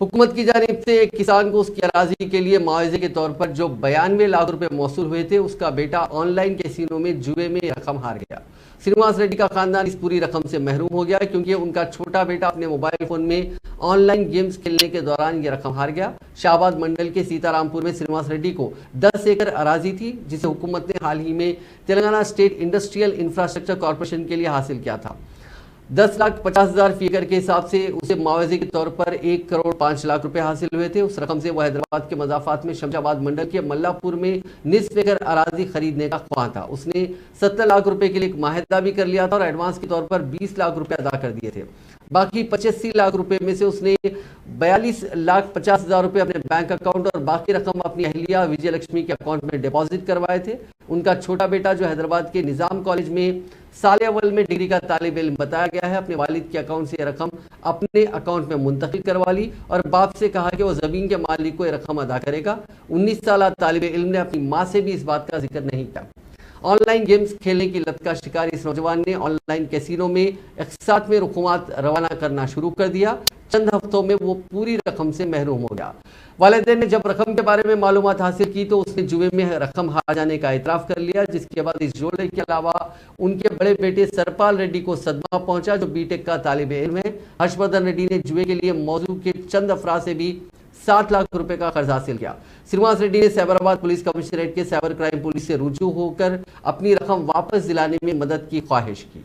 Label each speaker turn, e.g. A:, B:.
A: حکومت کی جانب سے ایک کسان کو اس کی اراضی کے لیے معاوضے کے طور پر جو 92 لاکھ روپے موصول ہوئے تھے، اس کا بیٹا آن لائن کیسینو میں جوئے میں رقم ہار گیا۔ سرینواس ریڈی کا خاندان اس پوری رقم سے محروم ہو گیا کیونکہ ان کا چھوٹا بیٹا اپنے موبائل فون میں آن لائن گیمز کھیلنے کے دوران یہ رقم ہار گیا۔ شاہباد منڈل کے سیتا رام پور میں سرینواس ریڈی کو 10 ایکڑ اراضی تھی، جسے حکومت نے حال ہی میں Telangana state industrial infrastructure corporation کے لیے حاصل کیا تھا۔ 10,50,000 فی ایکڑ کے حساب سے اسے معاوضے کے طور پر 1,05,00,000 روپے حاصل ہوئے تھے۔ اس رقم سے وہ حیدرآباد کے مضافات میں شمس آباد منڈل کے ملا پور میں نصف ایکڑ اراضی خریدنے کا خواہاں تھا۔ اس نے 70 لاکھ روپے کے لیے ایک معاہدہ بھی کر لیا تھا اور ایڈوانس کے طور پر 20 لاکھ روپے ادا کر دیے تھے۔ باقی 85 لاکھ روپے میں سے اس نے 42,50,000 روپے اپنے بینک اکاؤنٹ اور باقی رقم اپنی اہلیہ وجے لکشمی کے اکاؤنٹ میں ڈپازٹ کروائے تھے۔ ان کا چھوٹا بیٹا جو حیدرآباد کے نظام کالج میں سال اول میں ڈگری کا طالب علم بتایا گیا ہے، اپنے والد کے اکاؤنٹ سے یہ رقم اپنے اکاؤنٹ میں منتقل کروا لی اور باپ سے کہا کہ وہ زمین کے مالک کو یہ رقم ادا کرے گا۔ 19 سالہ طالب علم نے اپنی ماں سے بھی اس بات کا ذکر نہیں کیا۔ آن لائن گیمز کھیلنے کی لت کا شکار اس نوجوان نے آن لائن کیسینو میں اقساط میں رقومات روانہ کرنا شروع کر دیا۔ چند ہفتوں میں وہ پوری رقم سے محروم ہو گیا۔ والدین نے جب رقم کے بارے میں معلومات حاصل کی تو اس نے جوئے میں رقم ہار جانے کا اعتراف کر لیا، جس کے بعد اس جوڑے کے علاوہ ان کے بڑے بیٹے سرپال ریڈی کو صدمہ پہنچا جو بی ٹیک کا طالب علم ہے۔ ہرش وردھن ریڈی نے جوئے کے لیے موضوع کے چند افراد سے بھی 7 لاکھ روپے کا قرض حاصل کیا۔ سرینواس ریڈی نے سائبر آباد پولیس کمشنریٹ کے سائبر کرائم پولیس سے رجوع ہو کر اپنی رقم واپس دلانے میں مدد کی خواہش کی۔